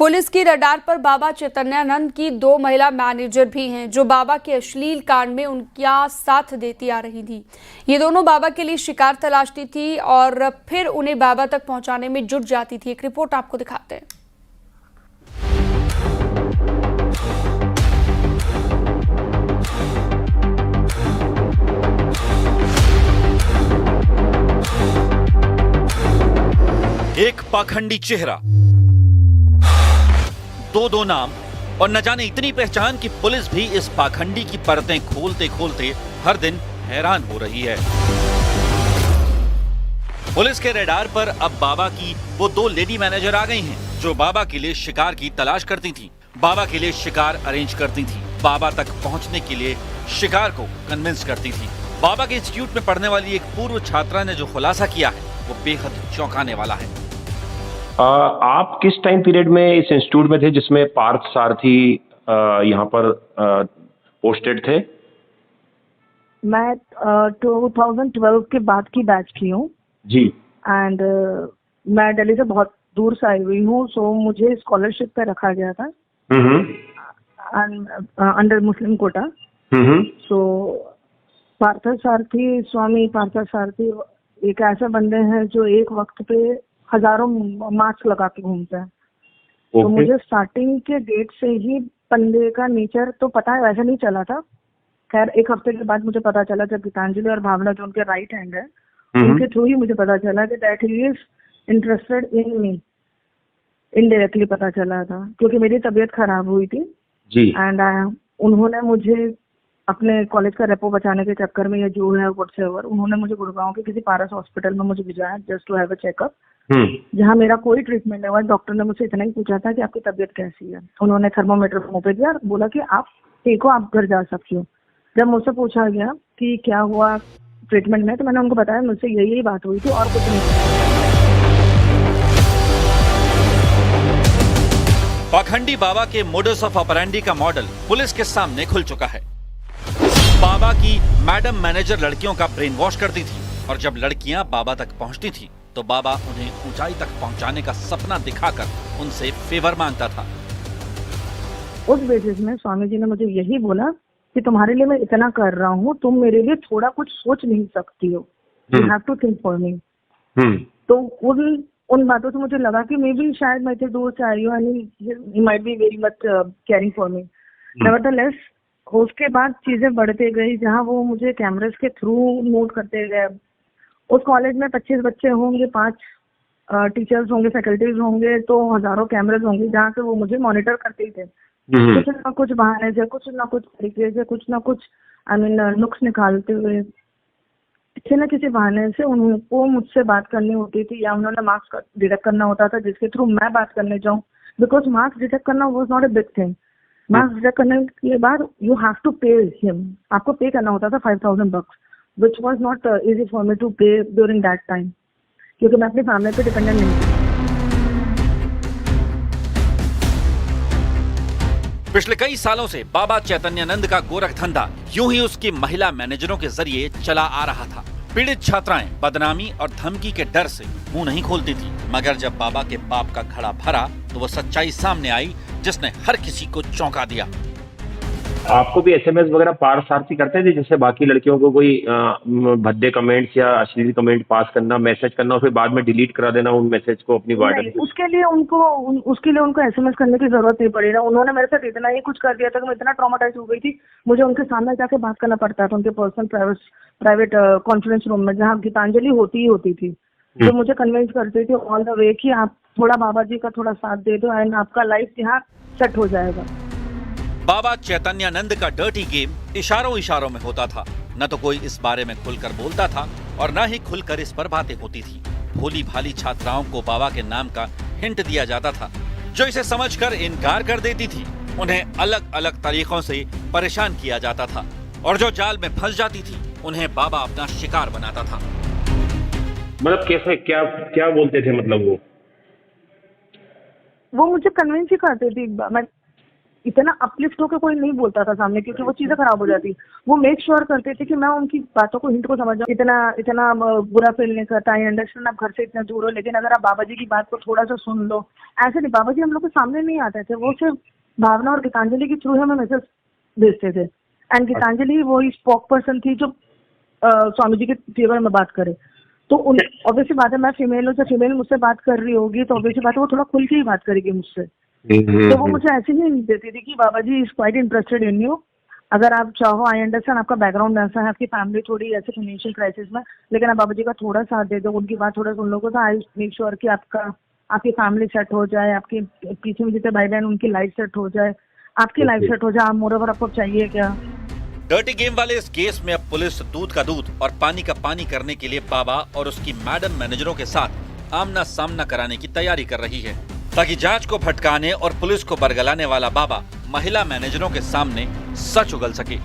Police की radar पर बाबा चैतन्यानंद की 2 महिला मैनेजर भी हैं जो बाबा के अश्लील कांड में उनका साथ देती आ रही थी। ये दोनों बाबा के लिए शिकार तलाशती थी और फिर उन्हें बाबा तक पहुंचाने में जुट जाती थी। एक रिपोर्ट आपको दिखाते हैं। एक पाखंडी चेहरा, दो नाम और न जाने इतनी पहचान कि पुलिस भी इस पाखंडी की परतें खोलते खोलते हर दिन हैरान हो रही है। पुलिस के रडार पर अब बाबा की वो 2 लेडी मैनेजर आ गई हैं जो बाबा के लिए शिकार की तलाश करती थीं, बाबा के लिए शिकार अरेंज करती थीं, बाबा तक पहुंचने के लिए शिकार को कन्विंस करती थीं। बाबा के इंस्टीट्यूट में पढ़ने वाली एक पूर्व छात्रा ने जो खुलासा किया है वो बेहद चौंकाने वाला है। आप किस टाइम पीरियड में इस इंस्टीट्यूट में थे जिसमें पार्थ सारथी यहाँ पर पोस्टेड थे? मैं 2012 के बाद की बैच की हूँ जी। एंड मैं दिल्ली से बहुत दूर से आई हुई हूँ, सो मुझे स्कॉलरशिप पे रखा गया था अंडर मुस्लिम कोटा। सो स्वामी पार्थ सारथी एक ऐसे बंदे हैं जो एक वक्त पे हजारों मास्क लगा के घूमते हैं। तो मुझे स्टार्टिंग के डेट से ही बंदे का नेचर तो पता है, वैसे नहीं चला था। खैर एक हफ्ते के बाद मुझे पता चला जब गीतांजलि और भावना जो उनके राइट हैंड है उनके थ्रू ही मुझे पता चला कि that he is interested in me. Indirectly पता चला था क्योंकि मेरी तबीयत खराब हुई थी जी। एंड उन्होंने मुझे अपने कॉलेज का रेपो बचाने के चक्कर में, या जो है व्हाट्सएवर, उन्होंने मुझे गुड़गांव के किसी पारस हॉस्पिटल में मुझे भिजाया just to have a checkup, जहाँ मेरा कोई ट्रीटमेंट नहीं हुआ। डॉक्टर ने मुझसे इतना ही पूछा था कि आपकी तबीयत कैसी है। उन्होंने थर्मोमीटर मुंह पे दिया, बोला कि आप ठीक हो, आप घर जा सकती हो। जब मुझसे पूछा गया कि क्या हुआ ट्रीटमेंट में, तो मैंने उनको बताया मुझसे यही बात हुई थी और कुछ नहीं। पाखंडी बाबा के मोडस ऑफ ऑपरेंडी का मॉडल पुलिस के सामने खुल चुका है। बाबा की मैडम मैनेजर लड़कियों का ब्रेन वॉश करती थी और जब लड़कियां बाबा तक पहुंचती थी तो बाबा उन्हें ऊंचाई तक पहुंचाने का सपना दिखाकर उनसे फेवर मांगता था। उस बेसिस में स्वामी जी ने मुझे यही बोला कि तुम्हारे लिए मैं इतना कर रहा हूँ, तुम मेरे लिए थोड़ा कुछ सोच नहीं सकती हो, you have to think for me. तो उन बातों से मुझे लगा कि मे बी शायद मैं इतने दूर से आई हूँ and he might be very much caring for me. Nevertheless उसके बाद चीजें बढ़ते गई, जहाँ वो मुझे कैमरेस के थ्रू नोट करते गए। उस कॉलेज में 25 बच्चे होंगे, 5 टीचर्स होंगे, फैकल्टीज होंगे, तो हजारों कैमरेज होंगे जहाँ से वो मुझे मॉनिटर करते ही थे। कुछ ना कुछ बहाने से, कुछ ना कुछ तरीके से, कुछ ना कुछ नुक्स निकालते हुए, किसी न किसी बहाने से उनको मुझसे बात करनी होती थी, या उन्होंने मार्क्स डिटेक्ट करना होता था जिसके थ्रू मैं बात करने जाऊँ। बिकॉज मार्क्स डिटेक्ट करना was not a big thing. Marks detect करने के बाद you have to pay him, आपको पे करना होता था 5000 bucks, which was not easy for me to pay during that time, क्योंकि मैं अपनी फैमिली पे डिपेंडेंट नहीं थी। पिछले कई सालों से बाबा चैतन्यानंद का गोरख धंधा यूं ही उसकी महिला मैनेजरों के जरिए चला आ रहा था। पीड़ित छात्राएं बदनामी और धमकी के डर से मुंह नहीं खोलती थी, मगर जब बाबा के पाप का घड़ा भरा तो वो सच्चाई सामने आई जिसने हर किसी को चौंका दिया। आपको भी एसएमएस वगैरह पार्थ सारथी करते थे जैसे बाकी लड़कियों को कोई भद्दे कमेंट्स या अश्लील कमेंट पास करना, मैसेज करना और फिर बाद में डिलीट करा देना उन मैसेज को अपनी वार्डन? उसके लिए उनको एसएमएस करने की जरूरत नहीं पड़ी ना। उन्होंने मेरे साथ इतना ही कुछ कर दिया था कि मैं इतना ट्रॉमेटाइज हो गई थी, मुझे उनके सामने जाके बात करना पड़ता था, उनके पर्सनल प्राइवेट कॉन्फ्रेंस रूम में, जहाँ गीतांजलि होती थी। तो मुझे कन्विंस करती थी ऑल द वे कि आप थोड़ा बाबा जी का थोड़ा साथ दे दो एंड आपका लाइफ यहाँ सेट हो जाएगा। बाबा चैतन्यानंद का डर्टी गेम इशारों में होता था। न तो कोई इस बारे में खुलकर बोलता था और न ही खुलकर इस पर बातें होती थी। भोली भाली छात्राओं को बाबा के नाम का हिंट दिया जाता था, जो इसे समझकर इनकार कर देती थी। उन्हें अलग अलग तरीकों से परेशान किया जाता था और जो जाल में फंस जाती थी उन्हें बाबा अपना शिकार बनाता था। मतलब कैसे, क्या बोलते थे? मतलब वो मुझे कन्विंस ही करती थी। मैं इतना अपलिफ्ट होकर कोई नहीं बोलता था सामने, क्योंकि वो चीजें खराब हो जाती। वो मेक श्योर करते थे कि मैं उनकी बातों को, हिंट को समझ जाऊँ। इतना बुरा फील नहीं करता। आई अंडरस्टैंड आप घर से इतना दूर हो, लेकिन अगर आप बाबा जी की बात को थोड़ा सा सुन लो। ऐसे नहीं, बाबा जी हम लोग के सामने नहीं आते थे, वो सिर्फ भावना और गीतांजलि के थ्रू हमें मैसेज भेजते थे। एंड गीतांजलि वो स्पोक पर्सन थी जो स्वामी जी के फेवर में बात करे। तो ऑब्वियसली बात है, मैं फीमेल हूँ, तो फीमेल मुझसे बात कर रही होगी तो ऑब्वियसली बात है वो थोड़ा खुल के ही बात करेगी मुझसे। तो वो मुझे ऐसे ही देती थी कि बाबा जी is quite interested in you, अगर आप चाहो। आई अंडरस्टैंड आपका बैकग्राउंड ऐसा है, आपकी फैमिली थोड़ी ऐसे फाइनेंशियल क्राइसिस में, लेकिन आप बाबा जी का थोड़ा साथ दे दो, उनकी बात थोड़ा सुन लो तो आई मेक श्योर कि आपकी फैमिली सेट हो जाए, आपके पीछे में जितने भाई बहन उनकी लाइफ सेट हो जाए, आपकी लाइफ सेट हो जाए। मोर ओवर आपको चाहिए क्या? डर्टी गेम वाले इस केस में अब पुलिस दूध का दूध और पानी का पानी करने के लिए बाबा और उसकी मैडम मैनेजरों के साथ आमना सामना कराने की तैयारी कर रही है, ताकि जांच को भटकाने और पुलिस को बरगलाने वाला बाबा महिला मैनेजरों के सामने सच उगल सके।